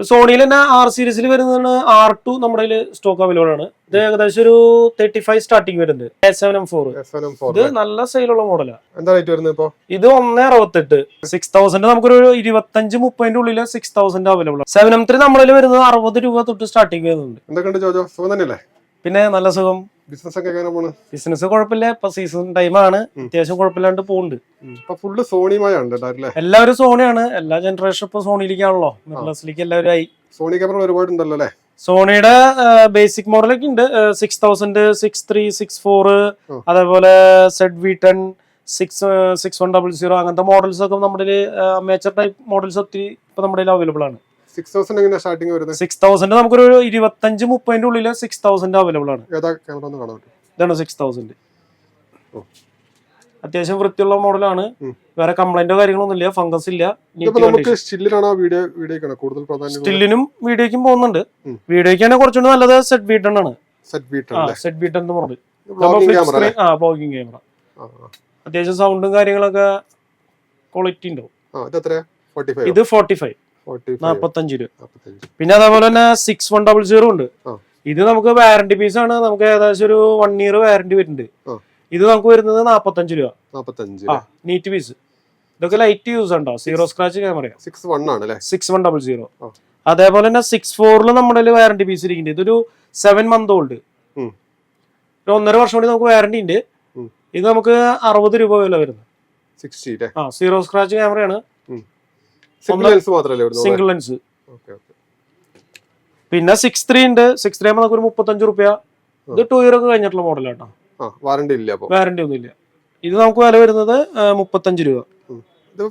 സോണിയിൽ തന്നെ ആർ സീരീസിൽ വരുന്നതാണ് R2 നമ്മുടെ സ്റ്റോക്ക് അവൈലബിൾ ആണ്. ഇത് ഏകദേശം ഒരു 35 സ്റ്റാർട്ടിങ് വരുന്നുണ്ട്. A7M4 ഇത് നല്ല സെയിലുള്ള മോഡലാണ്. എന്താ റേറ്റ് വരുന്നത് ഇപ്പോ? ഇത് 168 6000 നമുക്കൊരു 25-30 ഉള്ളിൽ 6000 അവൈലബിൾ ആണ്. 7M3 നമ്മളിൽ വരുന്നത് 60 രൂപ തൊട്ട് സ്റ്റാർട്ടിങ് വരുന്നുണ്ട്. എന്തൊക്കെയുണ്ട് ജോജോ, സുഖം തന്നെയല്ലേ? പിന്നെ നല്ല സുഖം. ബിസിനസ് ഒക്കെ എങ്ങനെ പോണ്? ബിസിനസ് കുഴപ്പമില്ല, ഇപ്പൊ സീസൺ ടൈമാണ്, അത്യാവശ്യം കുഴപ്പമില്ലാണ്ട് പോകുന്നുണ്ട്. ഫുള്ള് സോണിയുമായാണ് എല്ലാവരും സോണിയാണ്, എല്ലാ ജനറേഷൻ ഇപ്പൊ സോണിയിലേക്കാണല്ലോ, മിറർലെസ്സിലേക്ക് എല്ലാവരും ആയി. സോണി ക്യാമറ ഒരുപാടുണ്ടല്ലോ അല്ലേ? സോണിയുടെ ബേസിക് മോഡലൊക്കെ ഉണ്ട്, 6000, 63, 64, അതേപോലെ ZV-10, 6100 അങ്ങനത്തെ മോഡൽസ് ഒക്കെ നമ്മുടെ അമേച്ചർ ടൈപ്പ് മോഡൽസ് ഒത്തിരി ഇപ്പൊ നമ്മുടെ അവൈലബിൾ ആണ്. 6000 എങ്ങനെ സ്റ്റാർട്ടിംഗ് വരുന്നത്? 6000 നമുക്കൊരു 25-30 ഉള്ളിൽ 6000 അവൈലബിൾ ആണ്. ഇതാണ് 6000. അത്യാവശ്യം വൃത്തിയുള്ള മോഡലാണ്, വേറെ കംപ്ലൈന്റോ കാര്യങ്ങളൊന്നും ഇല്ല, ഫംഗസ് ഇല്ല. സ്റ്റില്ലിനും വീഡിയോക്കും പോകുന്നുണ്ട്. വീഡിയോക്കാണ് കുറച്ചുകൂടി നല്ലത് ZV-10 ആണ്. ZV-10 model vlogging camera. അത്യാവശ്യം സൗണ്ടും കാര്യങ്ങളൊക്കെ ക്വാളിറ്റി ഉണ്ടാവും. ഇത് 45 45 രൂപ. പിന്നെ അതേപോലെ തന്നെ 6100 ഉണ്ട്. ഇത് നമുക്ക് വാറന്റി പീസ് ആണ്, നമുക്ക് ഏകദേശം ഒരു 1 ഇയർ വാറന്റി വരുന്നുണ്ട്. ഇത് നമുക്ക് വരുന്നത് 45 രൂപ. Neat piece. ഇതൊക്കെ ലൈറ്റ് യൂസ് ഉണ്ടോ, സീറോ സ്ക്രാച്ച് ക്യാമറ 6100. അതേപോലെ തന്നെ 64 നമ്മുടെ വാറന്റി പീസ് ഇരിക്കുന്നുണ്ട്. ഇതൊരു 7 month ഓൾഡ്, ഒരു 1.5 വർഷം കൂടി നമുക്ക് വാറന്റി ഉണ്ട്. ഇത് നമുക്ക് 60 രൂപ വില വരുന്നത്. സീറോ സ്ക്രാച്ച് ക്യാമറയാണ്, സിംഗിൾ ലെൻസ്. പിന്നെ 6.3 ഉണ്ട്. 6.3 നമുക്ക് ഒരു 35 രൂപ. ഇത് 2 ഇയർ ഒക്കെ കഴിഞ്ഞിട്ടുള്ള മോഡലാട്ടോ, വാറന്റി ഒന്നും ഇല്ല. ഇത് നമുക്ക് വില വരുന്നത് 35 രൂപ.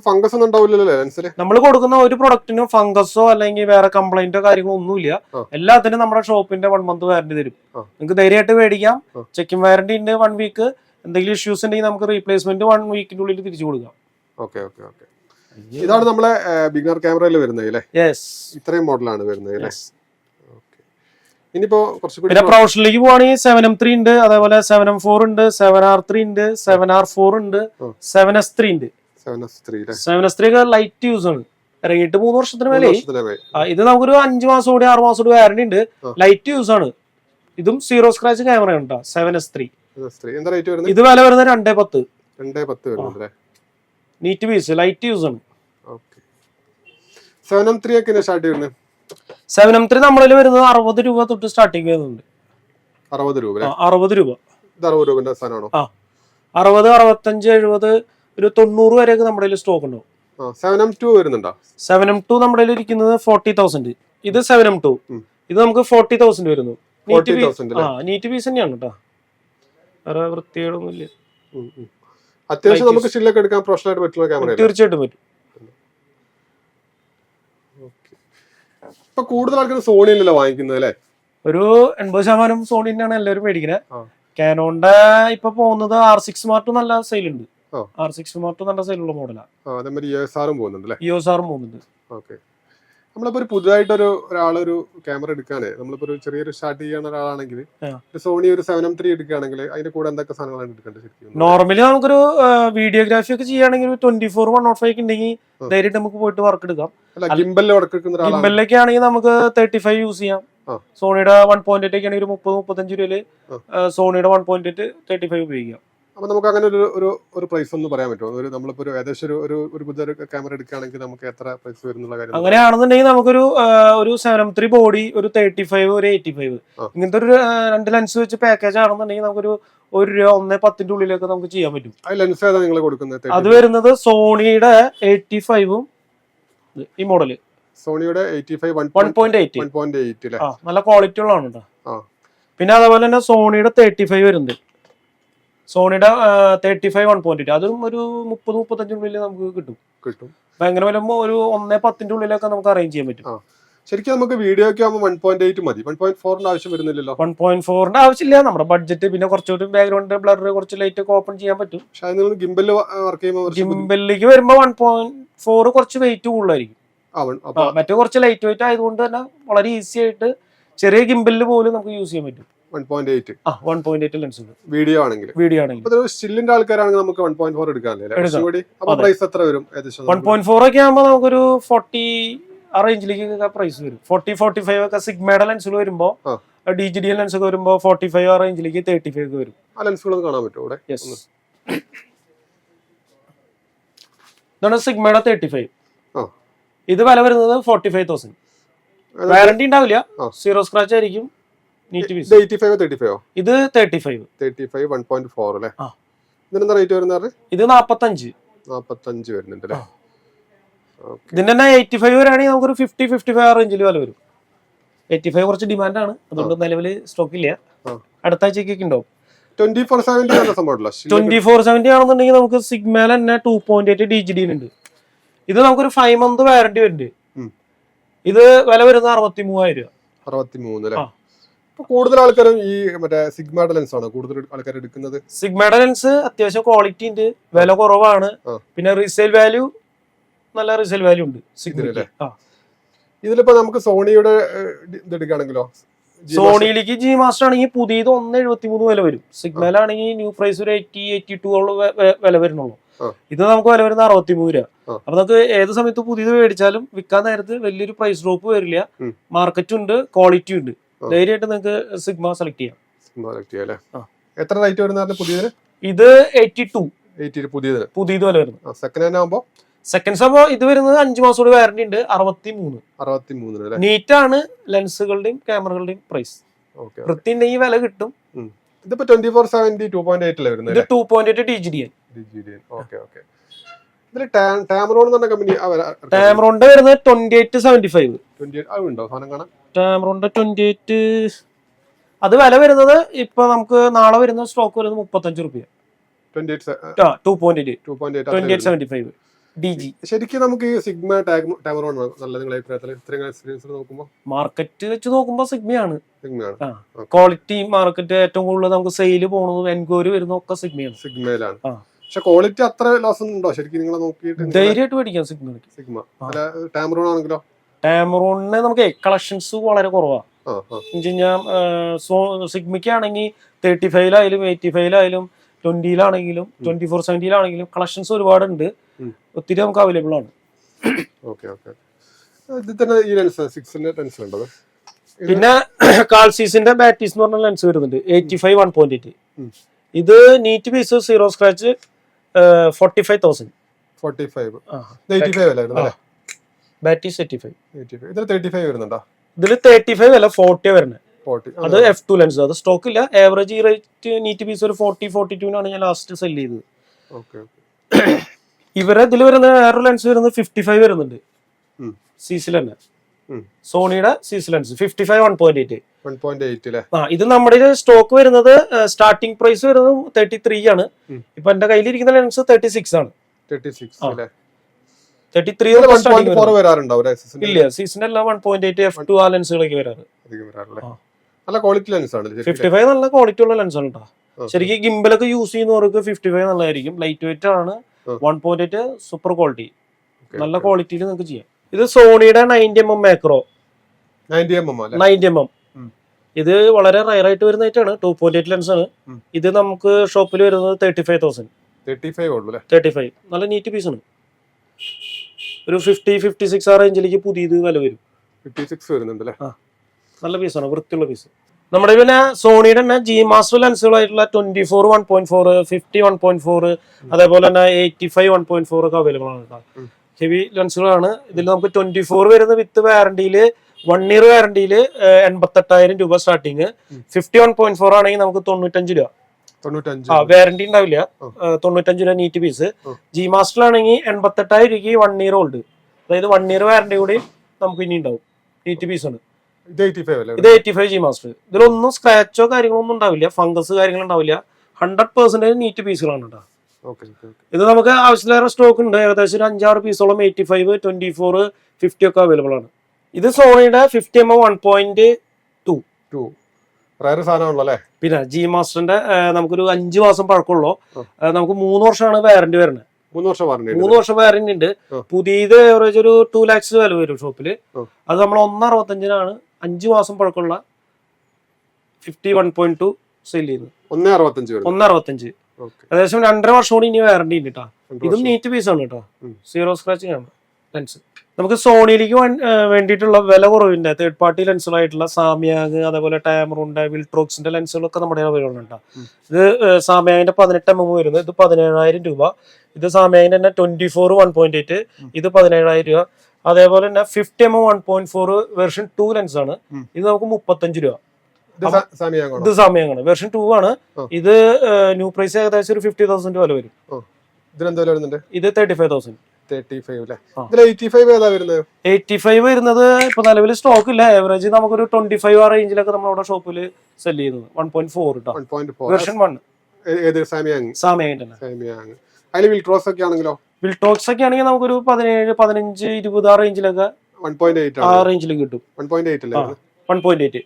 ഫംഗസ് ഒന്നും ഉണ്ടാവില്ലല്ലോ ലെൻസിൽ? നമ്മൾ കൊടുക്കുന്ന ഒരു പ്രൊഡക്റ്റിനും ഫംഗസോ അല്ലെങ്കിൽ വേറെ കംപ്ലൈന്റോ കാര്യങ്ങളോ ഒന്നുമില്ല. എല്ലാത്തിനും നമ്മുടെ ഷോപ്പിന്റെ 1 month വാറന്റി തരും. നിങ്ങൾക്ക് ധൈര്യമായിട്ട് മേടിക്കാം. ചെക്കിംഗ് വാറന്റി ഉണ്ട് 1 വീക്ക്. എന്തെങ്കിലും ഇഷ്യൂസ് ഉണ്ടെങ്കിൽ നമുക്ക് റീപ്ലേസ്മെന്റ് 1 വീക്കിന്റെ ഉള്ളിൽ തിരിച്ചു കൊടുക്കാം. ഇതാണ് നമ്മളെ ബിഗിനർ ക്യാമറയിൽ വരുന്നത്. ഇത്രയും മോഡലാണ് വരുന്നത്. ഇനിയിപ്പോ പിന്നെ പ്രൊഫഷണലിലേക്ക് പോവാണെങ്കിൽ 7M3 ഉണ്ട്, അതേപോലെ 7M4 ഉണ്ട്, 7R3 ഉണ്ട്, 7R4 ഉണ്ട്, 7S3 ഉണ്ട്. 7S3 ഒക്കെ ലൈറ്റ് യൂസ് ആണ്, ഇറങ്ങിയിട്ട് 3 വർഷത്തിന് മേലെ. ഇത് നമുക്കൊരു 5 മാസം കൂടി 6 മാസം കൂടി വാറന്റി ഉണ്ട്, ലൈറ്റ് യൂസ് ആണ്. ഇതും സീറോ സ്ക്രാച്ച് ക്യാമറ ആണ് 7S3. ഇത് വില വരുന്നത് 210. നീറ്റ് പീസ്, ലൈറ്റ് യൂസ് ആണ്. 7M3 ഒക്കെ സ്റ്റാർട്ട് ചെയ്യുന്നത്? 7M3 നമ്മളിൽ വരുന്നത് 60 രൂപ തൊട്ട് സ്റ്റാർട്ടിങ് വരുന്നുണ്ട്. 60 രൂപ. 60 രൂപ. 60 സാധനമാണോ? 60, 65, 70, ഒരു 90 വരെയൊക്കെ നമ്മുടെ സ്റ്റോക്ക് ഉണ്ടാവും. 7M2 വരുന്നുണ്ടോ? 7M2 നമ്മുടെ ഇരിക്കുന്നത് 40,000. ഇത് 7M2. ഇത് നമുക്ക് 40,000 വരുന്നു. നീറ്റ് പീസ് തന്നെയാണ് കേട്ടോ, വേറെ വൃത്തികേടൊന്നും ഇല്ല. അത്യാവശ്യം നമുക്ക് സ്റ്റില്ലൊക്കെ എടുക്കാൻ പ്രൊഫഷണൽ ആയിട്ട് പറ്റുന്ന ക്യാമറ തീർച്ചയായിട്ടും പറ്റും. ഇപ്പൊ കൂടുതൽ ആൾക്കാർ സോണി അല്ലല്ലോ വാങ്ങിക്കുന്നത് അല്ലേ? ഒരു 80% സോണി തന്നെയാണ് എല്ലാവരും മേടിക്കുന്നത്. കാനോണിന്റെ ഇപ്പൊ പോകുന്നത് R6 Mark II നല്ല സെയിൽ ഉണ്ട്. R6 Mark II നല്ല സെയിലുള്ള മോഡലാണ്. EOS-R പോകുന്നുണ്ട്. EOS-R പോകുന്നുണ്ട്. നമ്മളിപ്പോ ഒരു പുതുതായിട്ട് ഒരാളൊരു ക്യാമറ എടുക്കാനേ, നമ്മളിപ്പോ ഒരു ചെറിയൊരു സ്റ്റാർട്ട് ചെയ്യുന്ന ഒരാളാണെങ്കിൽ സോണി ഒരു 7M3 എടുക്കുകയാണെങ്കിൽ അതിന്റെ കൂടെ എന്തൊക്കെ സാധനങ്ങളാണ് എടുക്കേണ്ടത്? നോർമലി നമുക്കൊരു വീഡിയോഗ്രാഫി ഒക്കെ ചെയ്യുകയാണെങ്കിൽ 24-105 ഉണ്ടെങ്കിൽ ധൈര്യമായിട്ട് നമുക്ക് പോയിട്ട് വർക്ക് എടുക്കാം. ഗിംബലിലൊക്കെ ആണെങ്കിൽ നമുക്ക് 35 യൂസ് ചെയ്യാം. സോണിയുടെ 1.8 ഒക്കെ ആണെങ്കിൽ ഒരു 30-35 രൂപയില് സോണിയുടെ 1.8 35 ഉപയോഗിക്കാം. അപ്പൊ നമുക്ക് അങ്ങനെ ഒരു പ്രൈസ് ഒന്ന് പറയാൻ പറ്റുമോ? നമ്മളിപ്പോ ഏകദേശം ഒരു പുതിയ ക്യാമറ എടുക്കുകയാണെങ്കിൽ നമുക്ക് എത്ര പ്രൈസ് വരുന്നുള്ള കാര്യം? അങ്ങനെയാണെന്നുണ്ടെങ്കിൽ നമുക്കൊരു 7M3 ബോഡി ഒരു 35, ഒരു 85 ഇങ്ങനത്തെ ഒരു 2 ലെൻസ് വെച്ച് പാക്കേജ് ആണെന്നുണ്ടെങ്കിൽ നമുക്കൊരു ₹1.10 ഉള്ളിലൊക്കെ നമുക്ക് ചെയ്യാൻ പറ്റും. ലെൻസ് ഏതാ നിങ്ങൾ കൊടുക്കുന്നത്? അത് വരുന്നത് സോണിയുടെ 85 ഈ മോഡല്. സോണിയുടെ 85 1.8 നല്ല ക്വാളിറ്റി ഉള്ളതാണ് കേട്ടോ. പിന്നെ അതേപോലെ തന്നെ സോണിയുടെ 35 വരുന്നുണ്ട്. സോണിയുടെ 35 1.8 അതും ഒരു 30-35 ഉള്ളിൽ നമുക്ക് കിട്ടും. ഭയങ്കര വില ഒരു 1.10 ഉള്ളിലൊക്കെ നമുക്ക് അറേഞ്ച് ചെയ്യാൻ പറ്റും. ശരിക്കും നമുക്ക് വീഡിയോ ഒക്കെ ആകുമ്പോൾ 1.8 മതി. 1.4 ആവശ്യം വരുന്നില്ലല്ലോ? 1.4 ആവശ്യമില്ല, നമ്മുടെ ബഡ്ജറ്റ്. പിന്നെ കുറച്ചുകൂടി ബാക്ക്ഗ്രൗണ്ട് ബ്ലർ കുറച്ച് ലൈറ്റ് ഒക്കെ ഓപ്പൺ ചെയ്യാൻ പറ്റും. ഗിംബലിൽ വർക്ക് ചെയ്യുമ്പോൾ ഗിംബലിലേക്ക് വരുമ്പോൾ 1.4 കുറച്ച് വെയിറ്റ് കൂടുതലായിരിക്കും. മറ്റേ കുറച്ച് ലൈറ്റ് വെയിറ്റ് ആയതുകൊണ്ട് തന്നെ വളരെ ഈസി ആയിട്ട് ചെറിയ ഗിംബലിൽ പോലും നമുക്ക് യൂസ് ചെയ്യാൻ പറ്റും. 1.8 ലെൻസ് വീഡിയോ ആണെങ്കിൽ സ്റ്റില്ലിന്റെ ആൾക്കാരാണെങ്കിൽ നമുക്ക് 1.4 എടുക്കാം. 1.4 ഒക്കെ ആകുമ്പോൾ നമുക്കൊരു 40 ആ റേഞ്ചിലേക്ക് പ്രൈസ് വരും. 40-45 ഒക്കെ സിഗ്മയുടെ ലെൻസുകൾ വരുമ്പോ DGD ലെൻസ് ഒക്കെ വരുമ്പോ 45 ആ റേഞ്ചിലേക്ക് 35 ഒക്കെ വരും. ആ ലെൻസുകൾ കാണാൻ പറ്റുമോ ഇവിടെ? ഇതാണ് സിഗ്മയുടെ 35. ഇത് വില വരുന്നത് 45,000. വാറന്റി ഉണ്ടാവില്ല, സീറോ സ്ക്രാച്ച് ആയിരിക്കും. ഇത് 35 ഇത് 35 1.4 അല്ലേ? ഇതിനെന്താ റേറ്റ് വരുന്നത്? ഇത് 45 വരുന്നുണ്ട് അല്ലേ? ഇതിന്റെ തന്നെ 85 വരാണെങ്കിൽ നമുക്കൊരു 50-55 റേഞ്ചിൽ വില വരും. 85 കുറച്ച് ഡിമാൻഡാണ്, അതുകൊണ്ട് നിലവിൽ സ്റ്റോക്ക് ഇല്ല. അടുത്ത ആഴ്ചക്കൊക്കെ ഉണ്ടാവും. 2470 ആണെന്നുണ്ടെങ്കിൽ നമുക്ക് സിഗ്മയിൽ തന്നെ 2.8 DGD ഉണ്ട്. ഇത് നമുക്കൊരു 5 month വാറന്റി വരുന്നുണ്ട്. ഇത് വില വരുന്നത് 63,000 രൂപ. കൂടുതൽ ആൾക്കാരും ഈ മറ്റേ സിഗ്മയുടെ ലെൻസ് ആണ് കൂടുതൽ ആൾക്കാർ എടുക്കുന്നത്. സിഗ്മയുടെ ലെൻസ് അത്യാവശ്യം ക്വാളിറ്റി ഉണ്ട്, വില കുറവാണ്, പിന്നെ റീസെയിൽ വാല്യൂ നല്ല റീസെയിൽ വാല്യൂ ഉണ്ട് സിഗ്മയിലെ. ഇതിലിപ്പോ നമുക്ക് സോണിയുടെ ഇത് എടുക്കുകയാണെങ്കിലോ, സോണിയിലേക്ക് G Master ആണെങ്കിൽ പുതിയത് 1.73 വില വരും. സിഗ്മയിലാണെങ്കിൽ ന്യൂ പ്രൈസ് ഒരു 80-82 വില വരുന്നുള്ളൂ. ഇത് നമുക്ക് വില വരുന്ന 63 രൂപ. അപ്പൊ നമുക്ക് ഏത് സമയത്ത് പുതിയത് മേടിച്ചാലും വിൽക്കാൻ നേരത്ത് വലിയൊരു പ്രൈസ് ഡ്രോപ്പ് വരില്ല. മാർക്കറ്റും ഉണ്ട്, ക്വാളിറ്റി ഉണ്ട്. ധൈര്യമായിട്ട് നിങ്ങൾക്ക് സിഗ്മ സെലക്ട് ചെയ്യാം. എത്ര റേറ്റ് വരുന്നത് പുതിയത്? ഇത് 82 പുതിയത് വില വരുന്നത്. സെക്കൻഡ്സ് ആകുമ്പോൾ ഇത് വരുന്നത് 5 മാസം കൂടി വാറന്റി ഉണ്ട്. 63 നീറ്റ് ആണ് ലെൻസുകളുടെയും ക്യാമറകളുടെയും പ്രൈസ്. വൃത്തി ഉണ്ടെങ്കിൽ വില കിട്ടും. ഇതിപ്പോ 2470 2.8 വരുന്നത്. ഇത് 2.8 DGD. ടാമറോണിന്റെ വരുന്നത് 2875. ടാമറോണിന്റെ 28 അത് വില വരുന്നത് ഇപ്പൊ നമുക്ക് നാളെ വരുന്ന സ്റ്റോക്ക് വരുന്നത് 35 രൂപ. 2.8 DG. ശരിക്കും നമുക്ക് ഈ സിഗ്മ ടാമറോൺ നല്ലത് നിങ്ങളുടെ അഭിപ്രായത്തിൽ ഇത്രയും എക്സ്പീരിയൻസ് നോക്കുമ്പോൾ? മാർക്കറ്റ് വെച്ച് നോക്കുമ്പോൾ സിഗ്മയാണ്. ക്വാളിറ്റി മാർക്കറ്റ് ഏറ്റവും കൂടുതൽ നമുക്ക് സെയിൽ പോണതും എൻക്വയറി വരുന്നതൊക്കെ സിഗ്മയിലാണ്. പക്ഷെ ക്വാളിറ്റി അത്ര ലോസ് ഉണ്ടോ ശരിക്കും നിങ്ങളെ നോക്കിയിട്ട്? ധൈര്യമായിട്ട് മേടിക്കാം സിഗ്മ. ടാമറോൺ ആണെങ്കിലോ? ടാമറോണിന് നമുക്ക് കളക്ഷൻസ് വളരെ കുറവാണ്. സിഗ്മയ്ക്ക് ആണെങ്കിൽ 35 85 20 2470 കളക്ഷൻസ് ഒരുപാടുണ്ട്. ഒത്തിരി നമുക്ക് അവൈലബിൾ ആണ്. പിന്നെ കാൾസീസിന്റെ ബാറ്റീസ് എന്ന് പറഞ്ഞ ലെൻസ് വരുന്നുണ്ട് 85 1.8. ഇത് നീറ്റ് പീസ് സീറോ സ്ക്രാച്ച് 45,000. ബാറ്റീസ് 85. ഇതിൽ 35 അല്ല 40 വരുന്നത്. അത് F2 ലെൻസ്. അത് സ്റ്റോക്ക് ഇല്ല. ആവറേജ് ഈ റേറ്റ് നീറ്റ് പീസ് ഒരു 40-42 ഞാൻ ലാസ്റ്റ് സെല് ചെയ്തത്. ഇവരെ ഇതിൽ വരുന്ന വേറൊരു ലെൻസ് വരുന്നത് 55 വരുന്നുണ്ട്. സീസിൽ തന്നെ സോണിയുടെ സീസ് ലെൻസ് 55 1.8. ഇത് നമ്മുടെ സ്റ്റോക്ക് വരുന്നത് സ്റ്റാർട്ടിംഗ് പ്രൈസ് വരുന്നത് 33 ആണ്. ഇപ്പൊ എന്റെ കയ്യിലിരിക്കുന്ന ലെൻസ് 36 ആണ്. 33 ഇല്ല. സീസണെല്ലാം 1.8 F2 ആ ലെൻസുകളൊക്കെ വരാറ്. നല്ല ക്വാളിറ്റി ലെൻസ് ആണ്. 55 നല്ല ക്വാളിറ്റി ഉള്ള ലെൻസ് ആണ് കേട്ടോ. ശരിക്കും ഗിംബലൊക്കെ യൂസ് ചെയ്യുന്നവർക്ക് 55 നല്ലതായിരിക്കും. ലൈറ്റ് വെയിറ്റ് ആണ്. 1.8 സൂപ്പർ ക്വാളിറ്റി, നല്ല ക്വാളിറ്റിയിൽ നിങ്ങൾക്ക് ചെയ്യാം. ഇത് സോണിയുടെ 90mm മാക്രോ 90mm. ഇത് വളരെ റയർ ആയിട്ട് വരുന്നതായിട്ടാണ്. 2.8 ലെൻസ് ആണ്. ഇത് നമുക്ക് ഷോപ്പിൽ വരുന്നത് 35,000. 35 നല്ല നീറ്റ് പീസ് ആണ്. ഒരു 50-56 ആ റേഞ്ചിലേക്ക് പുതിയത് വില വരും. 56 വരുന്നുണ്ടല്ലേ? നല്ല പീസാണ്, വൃത്തിയുള്ള പീസ്. നമ്മുടെ പിന്നെ സോണിയുടെ തന്നെ G Master ലെൻസുകളായിട്ടുള്ള 24 1.4 50 1.4 അതേപോലെ തന്നെ 85 1.4 ഒക്കെ അവൈലബിൾ ആണ് കേട്ടോ. ഹെവി ലെൻസുകളാണ്. ഇതിൽ നമുക്ക് 24 വരുന്ന വിത്ത് വാറണ്ടിയില് 1 year വാറണ്ടിയില് 88,000 രൂപ സ്റ്റാർട്ടിങ്. 50 1.4 ആണെങ്കിൽ നമുക്ക് 95 രൂപ. വാറണ്ടി ഉണ്ടാവില്ല. 95 രൂപ നീറ്റ് പീസ്. G Master ആണെങ്കിൽ 88,000 രൂപയ്ക്ക് 1 year ഓൾഡ്, അതായത് 1 year വാറണ്ടി കൂടി നമുക്ക് ഇനി ഉണ്ടാവും. നീറ്റ് പീസ് ആണ്. ഇത് 85 G Master. ഇതിലൊന്നും സ്ക്രാച്ചോ കാര്യങ്ങളോ ഒന്നും ഉണ്ടാവില്ല, ഫംഗസ് കാര്യങ്ങൾ ഉണ്ടാവില്ല. 100% നീറ്റ് പീസുകളാണ് കേട്ടോ. ഇത് നമുക്ക് ആവശ്യത്തിലേറെ സ്റ്റോക്ക് ഉണ്ട്. ഏകദേശം ഒരു 5-6 പീസോളം 85 24 50 ഒക്കെ അവൈലബിൾ ആണ്. ഇത് സോണിയുടെ 50mm 1.2 പിന്നെ G Masterന്റെ നമുക്കൊരു 5 മാസം പഴക്കമുള്ളൂ. നമുക്ക് 3 വർഷമാണ് വാറണ്ടി വരുന്നത്. 3 വർഷം വാറണ്ടി ഉണ്ട്. പുതിയത് ഏവറേജ് ഒരു 2 lakhs വില വരും ഷോപ്പില്. അത് നമ്മൾ 1.65 5 മാസം പഴക്കമുള്ള 50 1.2 സെയിൽ ചെയ്യുന്നത്. 1.65 ഏകദേശം 2.5 വർഷം കൂടി ഇനി വാറണ്ടി ഉണ്ട് കേട്ടോ. ഇതും നീറ്റ് പീസ് ആണ് കേട്ടോ. Zero scratch camera. ലെൻസ്. നമുക്ക് സോണിയിലേക്ക് വേണ്ടിയിട്ടുള്ള വില കുറവിന്റെ തേർഡ് പാർട്ടി ലെൻസുകളായിട്ടുള്ള സാമിയാങ്, അതേപോലെ ടാമറോണിന്റെ, വിൽട്രോക്സിന്റെ ലെൻസുകളൊക്കെ നമ്മുടെ അവൈലബിൾ ഉണ്ട്. ഇത് സാമിയാങ്ങിന്റെ 18 mm വരുന്നത്, ഇത് 17,000 രൂപ. ഇത് സാമിയാങ്ങിന്റെ തന്നെ 24 1.8, ഇത് 17,000 രൂപ. അതേപോലെ തന്നെ 50 mm 1.4 വെർഷൻ 2 ലെൻസ് ആണ്, ഇത് നമുക്ക് 35 രൂപ. ഇത് സാമിയാങ്ങാണ്, വെർഷൻ 2 ആണ്. ഇത് ന്യൂ പ്രൈസ് ഏകദേശം ഒരു 50,000 വില വരും. ഇത് 35,000. 85 വരുന്നത് ഇപ്പൊ നിലവിൽ സ്റ്റോക്ക് ഇല്ല. ആവറേജ് നമുക്കൊരു 25 ആ റേഞ്ചിലൊക്കെ നമ്മുടെ ഷോപ്പിൽ സെല് ചെയ്യുന്നത്. 1.4 വെർഷൻ 1 സാമിയാങ്. വിൽട്രോക്സ് ഒക്കെ ആണെങ്കിലോ? വിൽട്രോക്സ് ഒക്കെ ആണെങ്കിൽ നമുക്കൊരു 17, 15, 20 ആ റേഞ്ചിലൊക്കെ ആ റേഞ്ചിൽ കിട്ടും. 1.8.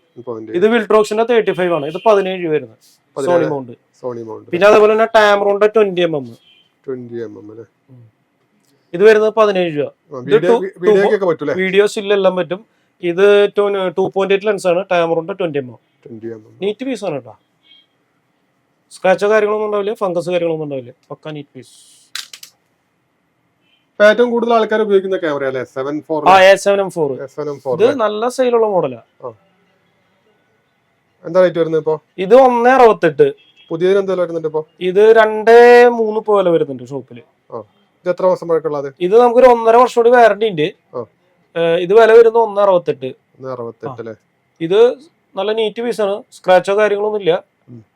ഇത് വിൽട്രോക്സിന്റെ 35 ആണ്. ഇത് 17 രൂപ വരുന്നത് സോണി മൗണ്ട്. പിന്നെ അതേപോലെ തന്നെ ടാമറോണിന്റെ 20 mm. ഇത് വരുന്നത് 17 രൂപ. വീഡിയോ സ്റ്റില്ലെല്ലാം പറ്റും. ഇത് 2.8 ലെൻസ് ആണ്, ടാമറോണിന്റെ 20 mm. നീറ്റ് പീസ് ആണ് കേട്ടോ. സ്ക്രാച്ചോ കാര്യങ്ങളൊന്നും ഉണ്ടാവില്ല, ഫംഗസ് കാര്യങ്ങളൊന്നും ഉണ്ടാവില്ല. പക്ക നീറ്റ് പീസ്. ഏറ്റവും കൂടുതൽ ആൾക്കാർ ഉപയോഗിക്കുന്ന ക്യാമറ അല്ലേ A7M4? ഇത് നല്ല സെയിലുള്ള മോഡലാ. എന്താ റേറ്റ് വരുന്നത് ഇപ്പൊ? ഇത് 1.68. പുതിയതിന് എന്താ വരുന്നുണ്ട് ഇപ്പൊ? ഇത് 2.3 പോലെ വരുന്നുണ്ട് ഷോപ്പില്. ഇത് എത്ര മാസം പഴക്കമുള്ളത്? ഇത് നമുക്കൊരു 1.5 വർഷം കൂടി വാറന്റി ഉണ്ട്. ഇത് വില വരുന്നത് 1.68. ഇത് നല്ല നീറ്റ് പീസാണ്, സ്ക്രാച്ചോ കാര്യങ്ങളൊന്നും ഇല്ല.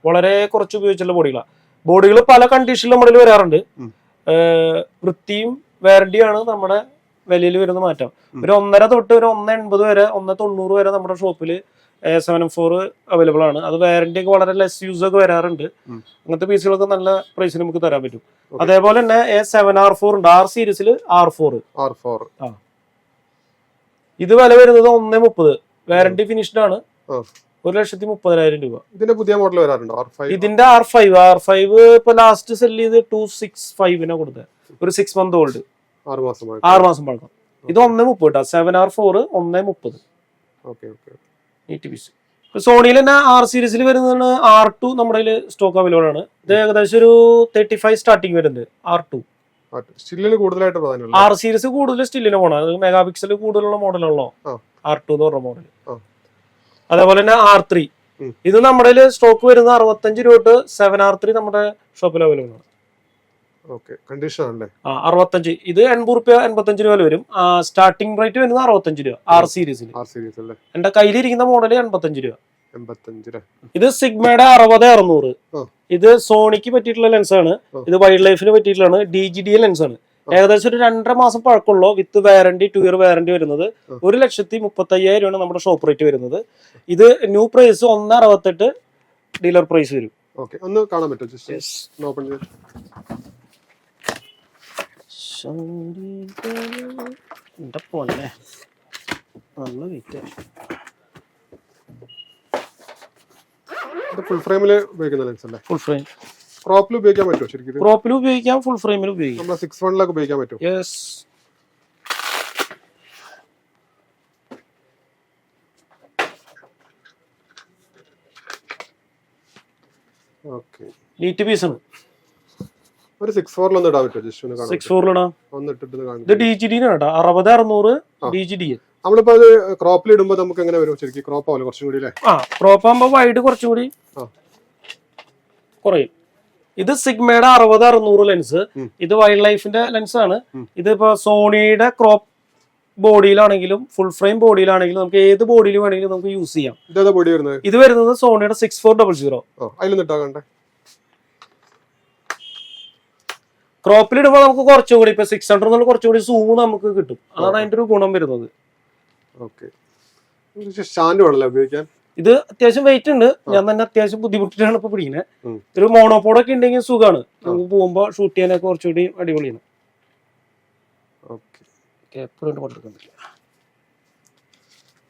വളരെ കുറച്ച് ഉപയോഗിച്ചുള്ള ബോഡികൾ പല കണ്ടീഷനിലും നമ്മളിൽ വരാറുണ്ട്. വൃത്തിയും വാറന്റിയാണ് നമ്മുടെ വിലയിൽ വരുന്ന മാറ്റം. ഒരു 1.5 തൊട്ട് ഒരു 1.80 വരെ, 1.90 വരെ നമ്മുടെ ഷോപ്പിൽ A7M4 അവൈലബിൾ ആണ്. അത് വാറന്റി ഒക്കെ വളരെ ലെസ് യൂസ് ഒക്കെ വരാറുണ്ട്. അങ്ങനത്തെ പീസുകളൊക്കെ നല്ല പ്രൈസിന് നമുക്ക് തരാൻ പറ്റും. അതേപോലെ തന്നെ A7R4 ഉണ്ട്, R സീരീസിൽ R4. ഇത് വില വരുന്നത് 1.30. വാറന്റി ഫിനിഷ്ഡ് ആണ്. 1,30,000 രൂപ. ഇതിന്റെ പുതിയ മോഡൽ വരാറുണ്ടോ? ഇതിന്റെ R5 ഇപ്പൊ ലാസ്റ്റ് സെല് ചെയ്ത് 265 കൊടുത്തത്. ഒരു 6 month ഓൾഡ്, 6 മാസം പഴക്കം. ഇത് 1.30 കേട്ടോ. 7R4 1.30. NEET piece. സോണിയിൽ തന്നെ R സീരീസിൽ വരുന്നതാണ് R2 നമ്മുടെ സ്റ്റോക്ക് അവൈലബിൾ ആണ്. ഇത് ഏകദേശം ഒരു 35 സ്റ്റാർട്ടിങ് വരുന്നുണ്ട്. R2 R സീരീസ് കൂടുതൽ സ്റ്റില്ലിന് പോകണം. മെഗാ പിക്സൽ കൂടുതലുള്ള മോഡലാണല്ലോ R2 എന്ന് പറഞ്ഞ മോഡൽ. അതേപോലെ തന്നെ R3 ഇത് നമ്മുടെ സ്റ്റോക്ക് വരുന്നത് 65 രൂപ തൊട്ട് 7R3 നമ്മുടെ ഷോപ്പിൽ അവൈലബിൾ ആണ്. 65. ഇത് 80 രൂപ 85 രൂപ വരും. സ്റ്റാർട്ടിംഗ് റേറ്റ് വരുന്നത് 65 രൂപ R സീരീസിൽ. എന്റെ കയ്യിലിരിക്കുന്ന മോഡൽ 85 രൂപ. ഇത് സിഗ്മയുടെ 60-600. ഇത് സോണിക്ക് പറ്റിയിട്ടുള്ള ലെൻസാണ്. ഇത് വൈൽഡ് ലൈഫിന് പറ്റിയിട്ടുള്ളതാണ്. DGD ലെൻസ് ആണ്. ഏകദേശം ഒരു 2.5 മാസം പഴക്കമുള്ളൂ. വിത്ത് വാറന്റി 2 ഇയർ വാറന്റി വരുന്നത് 1,35,000 രൂപയാണ് നമ്മുടെ ഷോപ്പ് റേറ്റ് വരുന്നത്. ഇത് ന്യൂ പ്രൈസ് 1.68 ഡീലർ പ്രൈസ് വരും. ഒന്ന് കാണാൻ പറ്റുമോ? നല്ല വെയിറ്റ്. ഫുൾ ഫ്രെയിമിൽ ഉപയോഗിക്കുന്ന ലെൻസ് അല്ലേ? Full frame. ക്രോപ്പിൽ ഉപയോഗിക്കാൻ പറ്റുമോ? ശരിക്കും ക്രോപ്പിൽ ഉപയോഗിക്കാം, ഫുൾ ഫ്രെയിമിൽ ഉപയോഗിക്കാം. നമ്മൾ 6:1 ഉപയോഗിക്കാൻ പറ്റുമോ? യെസ്. നീറ്റ് പീസ് ആണ്. ഒരു 6:4 ഒന്ന് ഇടാൻ പറ്റുമോ? ജസ്റ്റ് ഒന്ന് കാണാം. 6:4 ഇടാം. ഒന്ന് ഇട്ടിട്ട് കാണിക്കാം. ഇത് DGD ആണ് കേട്ടോ. 60-600 DGD. നമ്മളിപ്പോ അത് ക്രോപ്പിൽ ഇടുമ്പോ നമുക്ക് എങ്ങനെ വരും? ശരിക്കും ക്രോപ്പ് ആവില്ല കുറച്ചും കൂടി അല്ലേ? ക്രോപ്പ് ആകുമ്പോ വൈഡ് കുറച്ചുകൂടി കുറയും. ഇത് സിഗ്മയുടെ 60-600 ലെൻസ്. ഇത് വൈൽഡ് ലൈഫിന്റെ ലെൻസ് ആണ്. ഇതിപ്പോ സോണിയുടെ ക്രോപ്പ് ബോഡിയിലാണെങ്കിലും ഫുൾ ഫ്രെയിം ബോഡിയിലാണെങ്കിലും നമുക്ക് ഏത് ബോഡിയിൽ വേണമെങ്കിലും നമുക്ക് യൂസ് ചെയ്യാം. ഇത് വരുന്നത് സോണിയുടെ 6400. ക്രോപ്പിലിടുമ്പോൾ നമുക്ക് കുറച്ചുകൂടി ഇപ്പൊ 600 എന്നുള്ള കുറച്ചുകൂടി സൂം നമുക്ക് കിട്ടും. അതാണ് അതിന്റെ ഒരു ഗുണം വരുന്നത്. ഇത് അത്യാവശ്യം വെയിറ്റ് ഉണ്ട്. ഞാൻ തന്നെ അത്യാവശ്യം ബുദ്ധിമുട്ടിട്ടാണ് ഇപ്പൊ പിടിക്കുന്നത്. ഒരു മോണോപോഡൊക്കെ ഉണ്ടെങ്കിൽ സുഖമാണ്. നമുക്ക് പോകുമ്പോ ഷൂട്ട് ചെയ്യാനൊക്കെ കുറച്ചുകൂടി അടിപൊളിയാണ്.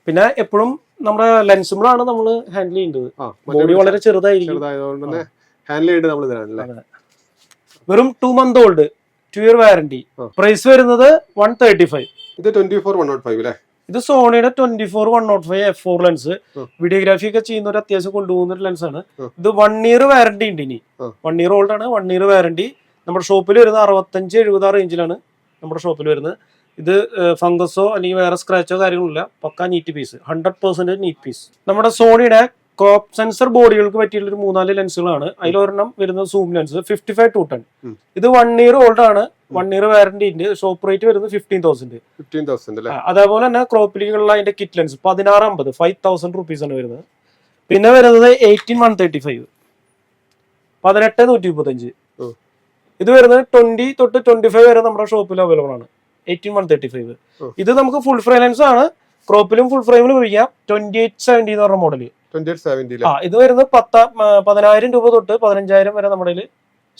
പിന്നെ എപ്പോഴും നമ്മുടെ ലെൻസുകളാണ് നമ്മൾ ഹാൻഡിൽ ചെയ്യേണ്ടത്. ബോഡി വളരെ ചെറുതായിരിക്കും. വെറും 2 month old, 2 year warranty. Price വരുന്നത് 135. ഇത് 24-105 അല്ലേ? ഇത് സോണിയുടെ 24-105 f4 ലെൻസ്. വീഡിയോഗ്രാഫി ഒക്കെ ചെയ്യുന്ന ഒരു അത്യാവശ്യം കൊണ്ടുപോകുന്ന ഒരു ലെൻസ് ആണ്. ഇത് 1 year വാറന്റി ഉണ്ട്. ഇനി 1 year ഓൾഡ് ആണ്. 1 year വാറന്റി. നമ്മുടെ ഷോപ്പിൽ വരുന്നത് 65-70 റേഞ്ചിലാണ് നമ്മുടെ ഷോപ്പിൽ വരുന്നത്. ഇത് ഫംഗസോ അല്ലെങ്കിൽ വേറെ സ്ക്രാച്ചോ കാര്യങ്ങളില്ല, പക്ക നീറ്റ് പീസ്, 100% നീറ്റ് പീസ്. നമ്മുടെ സോണിയുടെ ക്രോപ്പ് സെൻസർ ബോഡികൾക്ക് പറ്റിയുള്ള ഒരു 3-4 ലെൻസുകളാണ്. അതിലൊരെണ്ണം വരുന്നത് സൂം ലെൻസ് 55 210. ഇത് 1 year ഓൾഡ് ആണ്, 1 year വാറന്റി ഉണ്ട്. ഷോപ്പ് റേറ്റ് വരുന്നത് 15,000. അതേപോലെ തന്നെ ക്രോപ്പിലേക്കുള്ള അതിന്റെ കിറ്റ് ലെൻസ് 1650, 5,000 rupees ആണ് വരുന്നത്. പിന്നെ വരുന്നത് 18-135, 18,135. ഇത് വരുന്നത് 20 തൊട്ട് 25 വരെ നമ്മുടെ ഷോപ്പിൽ അവൈലബിൾ ആണ്. 18-135. ഇത് നമുക്ക് ഫുൾ ഫ്രെയിം ലെൻസ് ആണ്, ക്രോപ്പിലും ഫുൾ ഫ്രെയിമിലും ഉപയോഗിക്കാം. 2870 എന്ന് പറഞ്ഞ മോഡല്. ഇത് വരുന്നത് 10,000 രൂപ തൊട്ട് 15,000 വരെ നമ്മുടെ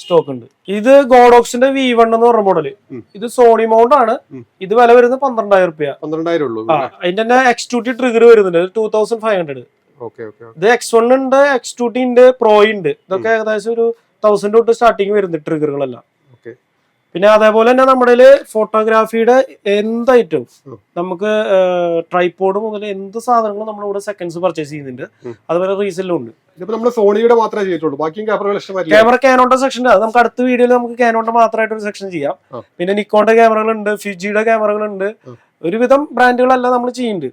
സ്റ്റോക്ക് ഉണ്ട്. ഇത് ഗോഡോക്സിന്റെ V1 എന്ന് പറഞ്ഞ മോഡല്. ഇത് സോണി മൗണ്ട് ആണ്. ഇത് വില വരുന്നത് 12,000 രൂപ. അതിന്റെ തന്നെ X2T ട്രിഗർ വരുന്നുണ്ട് 2,500. ഇത് X1 ഉണ്ട്, X2T ഉണ്ട്, പ്രോ ഉണ്ട്. ഇതൊക്കെ ഏകദേശം ഒരു 1,000 തൊട്ട് സ്റ്റാർട്ടിങ് വരുന്നുണ്ട് ട്രിഗറുകളെല്ലാം. പിന്നെ അതേപോലെ തന്നെ നമ്മുടെ ഫോട്ടോഗ്രാഫിയുടെ എന്ത് ഐറ്റവും നമുക്ക് ട്രൈപോഡ് മുതൽ എന്ത് സാധനങ്ങളും നമ്മളിവിടെ സെക്കൻഡ്സ് പർച്ചേസ് ചെയ്യുന്നുണ്ട്. അതുപോലെ റീസെല്ലും ഉണ്ട്. സോണിയുടെ മാത്രമേ ചെയ്തിട്ടുള്ളൂ, ബാക്കി ക്യാമറ കാനോണിന്റെ സെക്ഷൻ നമുക്ക് അടുത്ത വീഡിയോയിൽ നമുക്ക് കാനോണിന്റെ മാത്രമായിട്ട് ഒരു സെക്ഷൻ ചെയ്യാം. പിന്നെ നിക്കോണിന്റെ ക്യാമറകളുണ്ട്, ഫിജിയുടെ ക്യാമറകളുണ്ട്. ഒരുവിധം ബ്രാൻഡുകളെല്ലാം നമ്മൾ ചെയ്യുന്നുണ്ട്.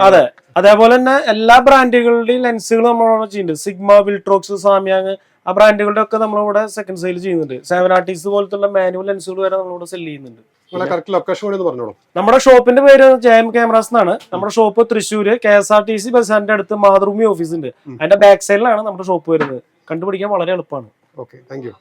അതെ, അതേപോലെ തന്നെ എല്ലാ ബ്രാൻഡുകളുടെയും ലെൻസുകൾ നമ്മളവിടെ ചെയ്യുന്നുണ്ട്. സിഗ്മ, വിൽട്രോക്സ്, സാമ്യാങ്, ആ ബ്രാൻഡുകളുടെ ഒക്കെ നമ്മളിവിടെ സെക്കൻഡ് സെയിൽ ചെയ്യുന്നുണ്ട്. 7 ആർട്ടിസ്റ്റ് പോലത്തുള്ള മാനുവൽ ലെൻസുകൾ വരെ നമ്മളിവിടെ സെല് ചെയ്യുന്നുണ്ട്. നമ്മുടെ ഷോപ്പിന്റെ പേര് JM ക്യാമറാസ് എന്നാണ്. നമ്മുടെ ഷോപ്പ് തൃശ്ശൂര് KSRTC ബസ് സ്റ്റാൻഡിന്റെ അടുത്ത് മാതൃഭൂമി ഓഫീസ് ഉണ്ട്. അതിന്റെ ബാക്ക് സൈഡിലാണ് നമ്മുടെ ഷോപ്പ് വരുന്നത്. കണ്ടുപിടിക്കാൻ വളരെ എളുപ്പമാണ്. Thank you.